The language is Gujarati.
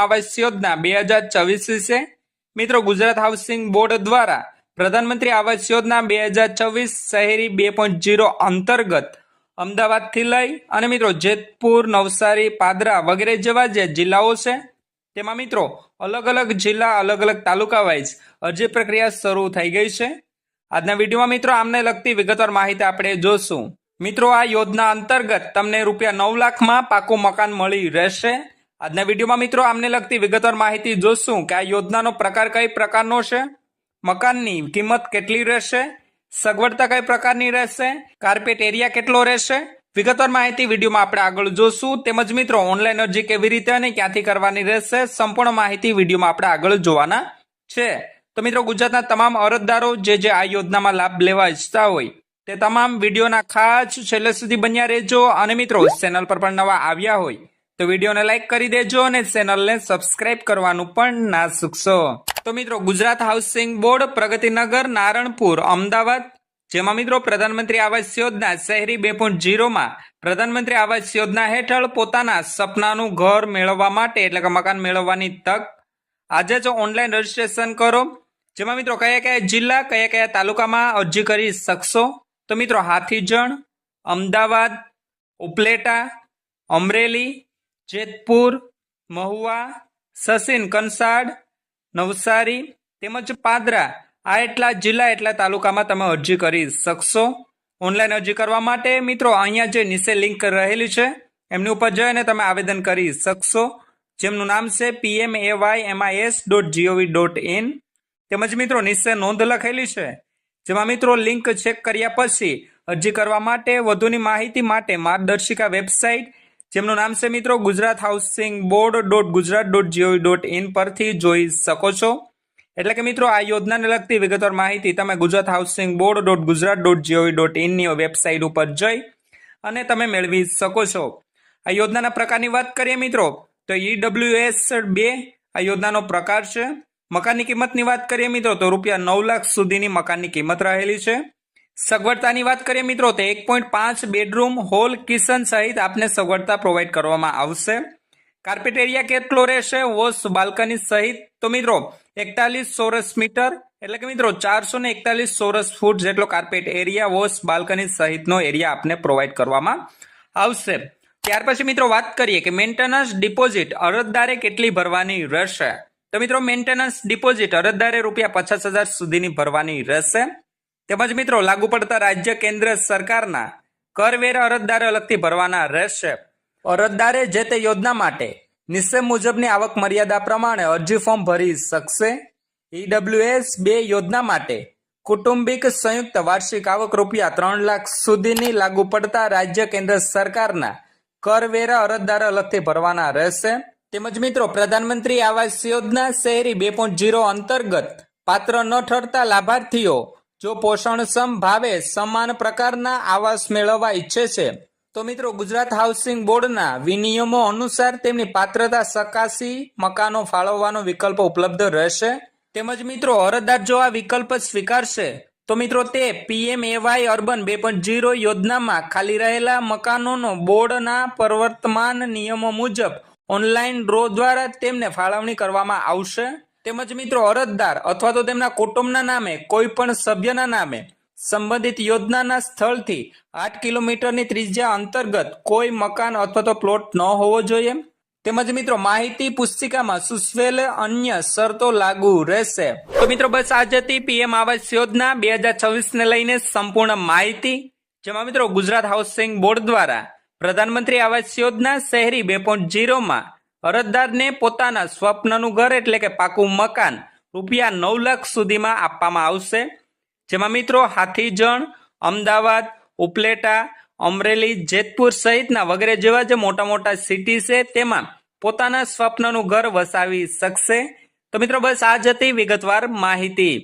આવાસ યોજના 2024 વિશે મિત્રો ગુજરાત હાઉસિંગ બોર્ડ દ્વારા પ્રધાનમંત્રી આવાસ યોજના 2024 શહેરી 2.0 અંતર્ગત અમદાવાદથી લઈ અને મિત્રો જેતપુર, નવસારી, પાદરા વગેરે જેવા જે જિલ્લાઓ છે તેમાં મિત્રો અલગ અલગ જિલ્લા, અલગ અલગ તાલુકા વાઇઝ અરજી પ્રક્રિયા શરૂ થઈ ગઈ છે। આજના વિડીયોમાં મિત્રો આમને લગતી વિગતવાર માહિતી આપણે જોશું। મિત્રો આ યોજના અંતર્ગત તમને ₹9 લાખમાં પાકું મકાન મળી રહેશે। આજના વિડીયોમાં મિત્રો આમને લગતી વિગતવાર માહિતી જોશું કે આ યોજનાનો પ્રકાર કઈ પ્રકારનો છે, મકાનની કિંમત કેટલી રહેશે, સગવડતા કઈ પ્રકારની રહેશે, કાર્પેટ એરિયા કેટલો રહેશે, વિગતવાર માહિતી વિડીયોમાં આપણે આગળ જોશું। તેમજ મિત્રો ઓનલાઈન અરજી કેવી રીતે અને ક્યાંથી કરવાની રહેશે સંપૂર્ણ માહિતી વિડીયોમાં આપણે આગળ જોવાના છે। તો મિત્રો ગુજરાતના તમામ અરજદારો જે આ યોજનામાં લાભ લેવા ઈચ્છતા હોય તે તમામ વિડીયોના ખાસ છેલ્લે સુધી બન્યા રહેજો અને મિત્રો ચેનલ પર પણ નવા આવ્યા હોય તો વિડીયોને લાઈક કરી દેજો અને ચેનલને સબસ્ક્રાઇબ કરવાનું પણ ના ચૂકશો। તો મિત્રો ગુજરાત હાઉસિંગ બોર્ડ પ્રગતિનગર, નારણપુર, અમદાવાદ જેમાં મિત્રો પ્રધાનમંત્રી આવાસ યોજના શહેરી 2.0 માં પ્રધાનમંત્રી આવાસ યોજના હેઠળ પોતાના સપનાનું ઘર મેળવવા માટે એટલે કે મકાન મેળવવાની તક આજે જ ઓનલાઈન રજીસ્ટ્રેશન કરો। જેમાં મિત્રો કયા કયા જિલ્લા, કયા કયા તાલુકામાં અરજી કરી શકશો તો મિત્રો હાથીજણ, અમદાવાદ, ઉપલેટા, અમરેલી, જેતપુર, મહુવા, સચિન, કંસાડ, નવસારી તેમજ પાદરા આ એટલા જિલ્લા એટલા તાલુકામાં તમે અરજી કરી શકશો। ઓનલાઈન અરજી કરવા માટે મિત્રો અહીંયા જે નીચે લિંક રહેલી છે એમની ઉપર જઈને તમે આવેદન કરી શકશો, જેમનું નામ છે pmaymis.gov.in। તેમજ મિત્રો નીચે નોંધ લખેલી છે જેમાં મિત્રો લિંક ચેક કર્યા પછી અરજી કરવા માટે વધુની માહિતી માટે માર્ગદર્શિકા વેબસાઇટ જેમનું નામ છે મિત્રો ગુજરાત હાઉસિંગ board.gujarat.gov.in પરથી જોઈ શકો છો। એટલે કે મિત્રો આ યોજનાને લગતી વિગતવાર માહિતી તમે ગુજરાત હાઉસિંગ board.gujarat.gov.in ની વેબસાઇટ ઉપર જઈ અને તમે મેળવી શકો છો। આ યોજનાના પ્રકારની વાત કરીએ મિત્રો તો EWS 2 આ યોજનાનો પ્રકાર છે। મકાનની કિંમતની વાત કરીએ મિત્રો તો ₹9 લાખ સુધીની મકાનની કિંમત રહેલી છે। સગવડતાની વાત કરીએ મિત્રો તો 1.5 બેડરૂમ, હોલ, કિચન સહિત આપને સગવડતા પ્રોવાઈડ કરવામાં આવશે। કાર્પેટ એરિયા કેટલો રહેશે, વોશ, બાલ્કની સહિત તો મિત્રો 41 ચોરસ મીટર એટલે કે મિત્રો 441 ચોરસ ફૂટ જેટલો કાર્પેટ એરિયા, વોશ, બાલ્કની સહિતનો એરિયા આપને પ્રોવાઈડ કરવામાં આવશે। ત્યાર પછી મિત્રો વાત કરીએ કે મેન્ટેનન્સ ડિપોઝિટ અરજદારે કેટલી ભરવાની રહેશે તો મિત્રો મેન્ટેનન્સ ડિપોઝિટ અરજદારે ₹50,000 સુધીની ભરવાની રહેશે। તેમજ મિત્રો લાગુ પડતા રાજ્ય, કેન્દ્ર સરકારના કરવેરા અરજદારે અલગથી ભરવાના રહેશે। અરજદારે જે તે યોજના માટે નીચે મુજબની આવક મર્યાદા પ્રમાણે અરજી ફોર્મ ભરી શકશે। EWS 2 યોજના માટે કુટુંબિક સંયુક્ત વાર્ષિક આવક ₹3 લાખ સુધીની લાગુ પડતા રાજ્ય, કેન્દ્ર સરકારના કરવેરા અરજદારે અલગથી ભરવાના રહેશે। તેમજ મિત્રો પ્રધાનમંત્રી આવાસ યોજના શહેરી 2.0 અંતર્ગત પાત્ર ન ઠરતા લાભાર્થીઓ જો પોષણક્ષમ ભાવે સમાન પ્રકારના આવાસ મેળવવા ઈચ્છે છે તો મિત્રો ગુજરાત હાઉસિંગ બોર્ડના વિનિયમો અનુસાર તેમની પાત્રતા ચકાસી મકાનો ફાળવવાનો વિકલ્પ ઉપલબ્ધ રહેશે। તેમજ મિત્રો અરજદાર જો આ વિકલ્પ સ્વીકારશે તો મિત્રો તે PMAY અર્બન 2.0 યોજનામાં ખાલી રહેલા મકાનોનો બોર્ડના પ્રવર્તમાન નિયમો મુજબ ઓનલાઈન ડ્રો દ્વારા તેમને ફાળવણી કરવામાં આવશે। તેમજ મિત્રો અરજદાર અથવા તો તેમના કુટુંબના નામે કોઈ પણ સભ્યના નામે સંબંધિત યોજનાના સ્થળથી 8 કિલોમીટરની ત્રિજ્યા અંતર્ગત કોઈ મકાન અથવા તો પ્લોટ ન હોવો જોઈએ। તેમજ મિત્રો માહિતી પુસ્તિકામાં સૂચવેલ અન્ય શરતો લાગુ રહેશે। તો મિત્રો બસ આ હતી PM આવાસ યોજના 2024 ને લઈને સંપૂર્ણ માહિતી, જેમાં મિત્રો ગુજરાત હાઉસિંગ બોર્ડ દ્વારા પ્રધાનમંત્રી આવાસ યોજના શહેરી 2.0 માં અરજદારને પોતાના સ્વપ્નનું ઘર એટલે કે પાકું મકાન ₹9 લાખ સુધીમાં આપવામાં આવશે। જેમાં મિત્રો હાથીજણ, અમદાવાદ, ઉપલેટા, અમરેલી, જેતપુર સહિતના વગેરે જેવા જે મોટા મોટા સિટી છે તેમાં પોતાના સ્વપ્નનું ઘર વસાવી શકશે। તો મિત્રો બસ આ જ હતી વિગતવાર માહિતી।